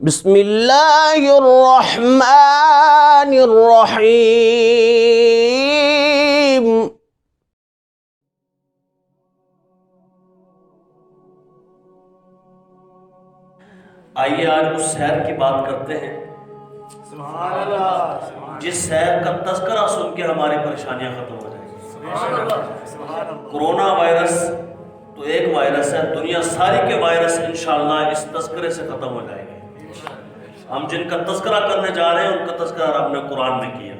بسم اللہ الرحمن الرحیم۔ آئیے آج اس سحر کی بات کرتے ہیں سبحان اللہ، جس سحر کا تذکرہ سن کے ہماری پریشانیاں ختم ہو جائیں گی۔ کرونا وائرس تو ایک وائرس ہے، دنیا ساری کے وائرس انشاءاللہ اس تذکرے سے ختم ہو جائیں گے۔ ہم جن کا تذکرہ کرنے جا رہے ہیں ان کا تذکرہ رب نے قرآن میں کیا،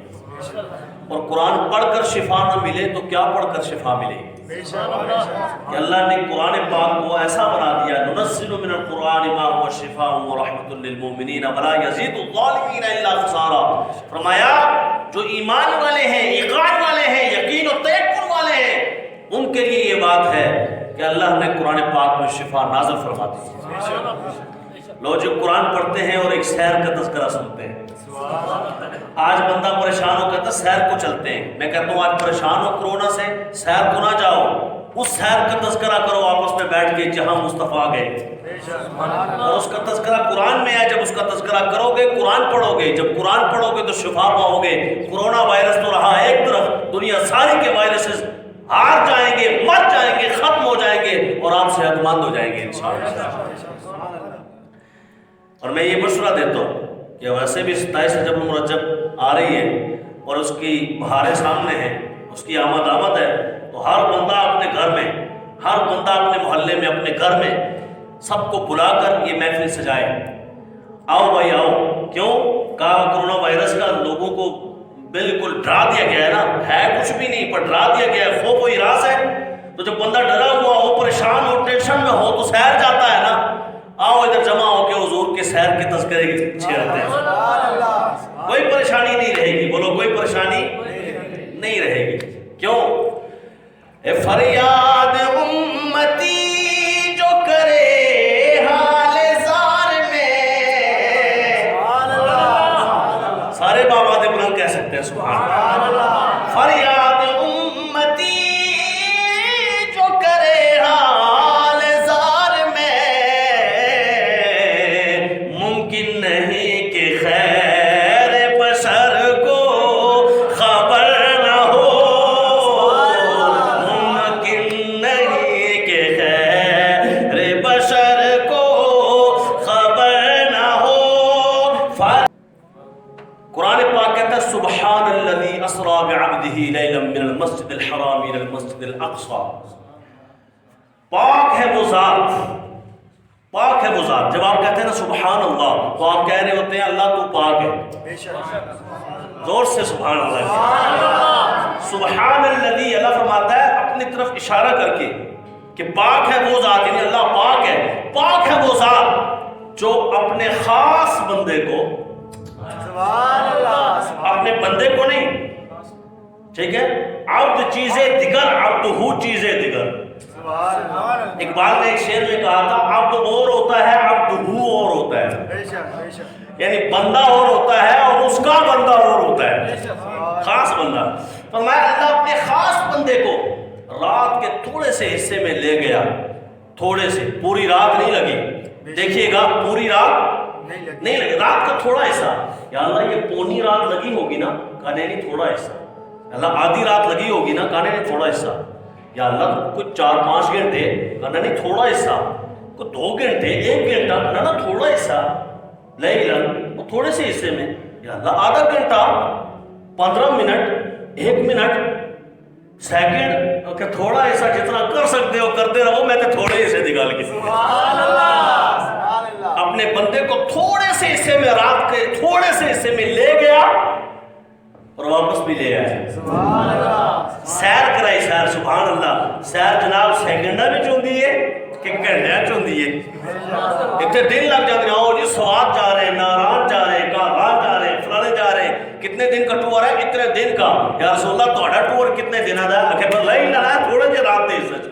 اور قرآن پڑھ کر شفا نہ ملے تو کیا پڑھ کر شفا ملے گی؟ کہ اللہ نے قرآن پاک کو ایسا بنا دیا، ننزل من القرآن ما هو شفاء ورحمۃ للمؤمنین ولا یزید الظالمین الا خسارا۔ فرمایا جو ایمان والے ہیں، ایقان والے ہیں، یقین و تیقن والے ہیں، ان کے لیے یہ بات ہے کہ اللہ نے قرآن پاک میں شفا نازل فرما دی۔ لوگ جو قرآن پڑھتے ہیں اور ایک سحر کا تذکرہ سنتے ہیں۔ آج بندہ پریشان ہو کہتا ہے سحر کو چلتے ہیں، میں کہتا ہوں آج پریشان ہو کرونا سے، سحر کو نہ جاؤ، اس سحر کا تذکرہ کرو آپس میں بیٹھ کے جہاں مصطفیٰ گئے، اور اس کا تذکرہ قرآن میں ہے۔ جب اس کا تذکرہ کرو گے، قرآن پڑھو گے، جب قرآن پڑھو گے تو شفا پاؤ گے۔ کرونا وائرس تو رہا ایک طرف، دنیا ساری کے وائرسز ہار جائیں گے، مر جائیں گے، ختم ہو جائیں گے، اور آپ صحت مند ہو جائیں گے انشاءاللہ۔ اور میں یہ مشورہ دیتا ہوں کہ ویسے بھی 27 رجب المرجب آ رہی ہے اور اس کی بہاریں سامنے ہیں، اس کی آمد ہے، تو ہر بندہ اپنے گھر میں، ہر بندہ اپنے محلے میں، اپنے گھر میں سب کو بلا کر یہ محفل سجائے۔ آؤ بھائی آؤ، کیوں؟ کہا کرونا وائرس کا لوگوں کو بالکل ڈرا دیا گیا ہے نا، ہے کچھ بھی نہیں پر ڈرا دیا گیا ہے، خوف و ہراس ہے۔ تو جب بندہ ڈرا ہوا ہو، پریشان ہو، ٹینشن میں ہو تو سحر جاتا ہے نا۔ آؤ ادھر جمع ہو کے حضور کے سحر کے تذکرے چھیڑتے ہیں، کوئی پریشانی نہیں رہے گی۔ بولو کوئی پریشانی نہیں رہے گی۔ کیوں؟ اے فریاد امتی جو کرے حال زار میں، سارے بابا دے بلند کہہ سکتے ہیں سبحان اللہ۔ فریاد امتی جو کرے حال زار میں، ممکن نہیں کہ خیر بشر کو خبر نہ ہو، ممکن نہیں کہ خیر بشر کو خبر نہ ہو۔ قرآن پاک کہتا ہے سبحان الذی اسریٰ بعبدہ لیلا من المسجد الحرام الى المسجد الاقصی۔ پاک ہے وہ ذات، پاک ہے وہ ذات۔ جب آپ کہتے ہیں نا سبحان اللہ تو آپ کہہ رہے ہوتے ہیں اللہ تو پاک ہے، زور سے سبحان اللہ۔ سبحان الذی، اللہ فرماتا ہے اپنی طرف اشارہ کر کے کہ پاک ہے وہ ذات، یعنی اللہ پاک ہے، پاک ہے وہ ذات جو اپنے خاص بندے کو، اپنے بندے کو نہیں، ٹھیک ہے، عبد چیزیں دیگر، عبدہ چیزیں دیگر۔ اقبال نے ایک شعر میں کہا تھا عبد اور ہوتا ہے، عبدہ اور ہوتا ہے، یعنی بندہ اور ہوتا ہے اور اس کا بندہ اور ہوتا ہے، خاص بندہ۔ فرمایا اللہ اپنے خاص بندے کو رات کے تھوڑے سے حصے میں لے گیا، تھوڑے سے، پوری رات نہیں لگی، دیکھیے گا پوری رات نہیں لگی، رات کا تھوڑا حصہ۔ یا اللہ یہ پونی رات لگی ہوگی نا، کہا نہیں تھوڑا حصہ۔ اللہ آدھی رات لگی ہوگی نا، کہا نہیں تھوڑا حصہ۔ یا اللہ کچھ 4-5 گھنٹے، کہنا نہیں تھوڑا حصہ، کوئی 2 گھنٹے، 1 گھنٹہ، کہنا نا تھوڑا حصہ، لیلن وہ تھوڑے سے حصے میں۔ یا اللہ آدھا گھنٹہ، 15 منٹ، 1 منٹ، سیکنڈ، کہ تھوڑا حصہ جتنا کر سکتے ہو کرتے رہو، میں نے تھوڑے حصے نکال کے اپنے بندے کو تھوڑے سے حصے میں، رات کے تھوڑے سے حصے میں لے گیا اور واپس بھی لے آیا۔ سیر کرائی، سیر، سبحان اللہ۔ سیر جناب سیکنڈا بھی چوندی ہے کہ گھنٹے چوندی ہے، اتنے دن لگ جاتے ہیں۔ اور جی سوات جا رہے ہیں، ناران جا رہے ہیں، کاغان جا رہے ہیں، فلانے جا رہے ہیں، کتنے دن کا ٹور ہے؟ اتنے دن کا۔ یا رسول اللہ تہاڈا ٹور کتنے دن دا ہے؟ کہ پر لئی نہ ہے، تھوڑے جے رات دے سچ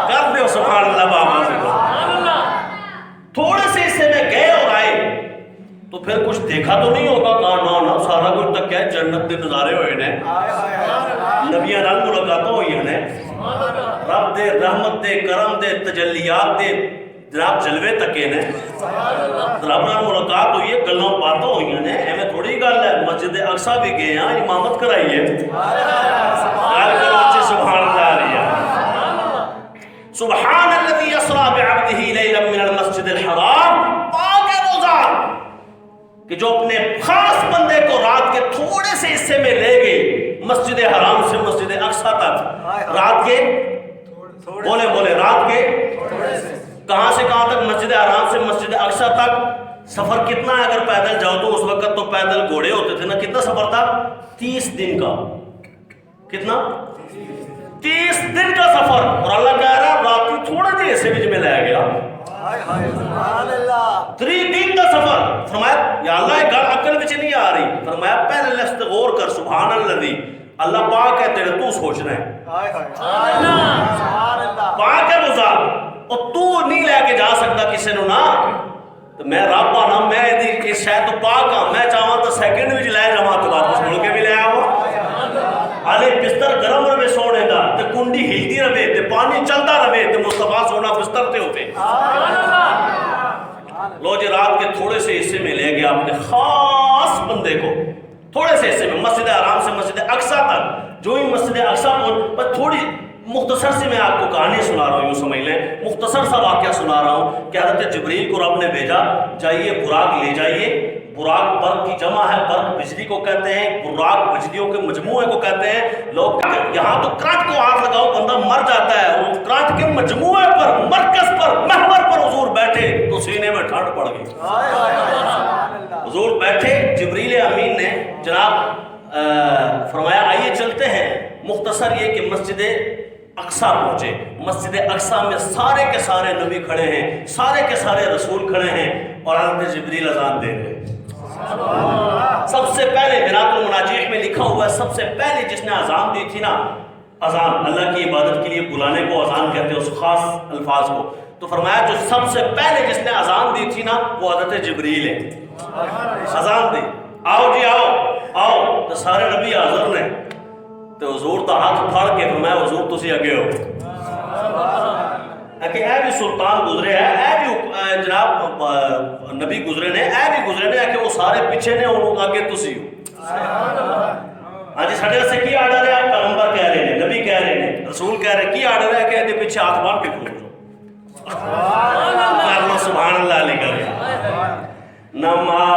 کر دیو سبحان اللہ بابا سے، تھوڑے سے حصے میں گئے اور آئے تو پھر کچھ دیکھا تو نہیں ہوگا، کہا نا سارا کچھ تک کیا جنت دے نظارے ہوئے نے، نبیاں نال ملاقاتوں ہوئی ہیں، رب دے رحمت دے کرم دے تجلیات دے جناب جلوے تکے نے رب نال ملاقات ہوئی ہے گلاں باتاں ہوئی نے ایویں تھوڑی گل ہے مسجد اقصی بھی گئے ہیں امامت کرائی ہے گل کرو اچھے سبحان اللہ علیہ سبحان الذی اسری بعبدہ لیلا من المسجد الحرام پاک ہے وہ ذات کہ جو اپنے خاص بندے کو رات کے تھوڑے سے حصے میں لے گئی مسجد حرام سے مسجد اقصی تک رات کے بولے بولے رات کے کہاں سے کہاں تک مسجد حرام سے مسجد اقصی تک سفر کتنا ہے اگر پیدل جاؤ تو اس وقت تو پیدل گھوڑے ہوتے تھے نا کتنا سفر تھا 30 دن کا کتنا 30 دن کا سفر اور اللہ کہہ رہا رات کی تھوڑے سے حصے میں لے گیا 3 دن کا سفر فرمایا یا اللہ ایک گل عقل وچ نہیں آ رہی فرمایا پہلے لفظ غور کر سبحان الذی اللہ پاک ہے تیرے تو سوچنا ہے پاک ہے وہ ذات اور تو نہیں لے کے جا سکتا کسی نو نا تو میں رب آنا میں اس شاید تو پاک ہاں میں چاہاں تو سیکنڈ وچ لے جاواں تو واپس مڑ کے بھی لے آواں آلے بستر گرم رہے سونے دا تے کنڈی ہلدی رہے تے پانی چلتا رہے تے مصطفیٰ سونا بستر تے ہوتے لو جی رات کے تھوڑے سے حصے میں لے گیا اپنے خاص بندے کو تھوڑے سے حصے میں مسجد حرام سے مسجد اقصی تک جو ہی مسجد اقصی پہنچ پر تھوڑی مختصر سے میں آپ کو کہانی سنا رہا ہوں یوں سمجھ لیں مختصر سا واقعہ سنا رہا ہوں کہ حضرت جبریل کو رب نے بھیجا جائیے براق لے جائیے براق برق کی جمع ہے برق بجلی کو کہتے ہیں براق بجلیوں کے مجموعے کو کہتے ہیں لوگ یہاں تو کرنٹ کو آگ لگاؤ بندہ مر جاتا ہے وہ کرنٹ کے مجموعے پر مرکز پر محور پر حضور بیٹھے تو سینے میں ٹھنڈ پڑ گئی حضور بیٹھے جبریل امین نے جناب فرمایا آئیے چلتے ہیں مختصر یہ کہ مسجد اقصی پہنچے مسجد اقصی میں سارے کے سارے نبی کھڑے ہیں سارے کے سارے رسول کھڑے ہیں اور حضرت جبریل اذان دے رہے ہیں سب سے پہلے میرات المناجیح میں لکھا ہوا ہے سب سے پہلے جس نے اذان دی تھی نا اذان اللہ کی عبادت کے لیے بلانے کو اذان کہتے ہیں اس خاص الفاظ کو تو فرمایا جو سب سے پہلے جس نے اذان دی تھی نا وہ حضرت جبریل ہے اذان دی آؤ جی آؤ آؤ تو سارے نبی حاضر نے تو حضور دا ہاتھ پھاڑ کے فرمایا حضور تسی اگے ہو کہ اے بھی سلطان گزرے ہیں اے بھی جناب نبی گزرے نے اے بھی گزرے نے کہ وہ سارے پیچھے نے انہوں آگے تسی ہو ہاں جی ساڈے سے کی آرڈر ہے پیغمبر کہہ رہے ہیں نبی کہہ رہے ہیں رسول کہہ رہے ہیں کی آرڈر ہے کہ اے پیچھے ہاتھ باندھ کے کھڑو سبحان اللہ علیہ کرے نماز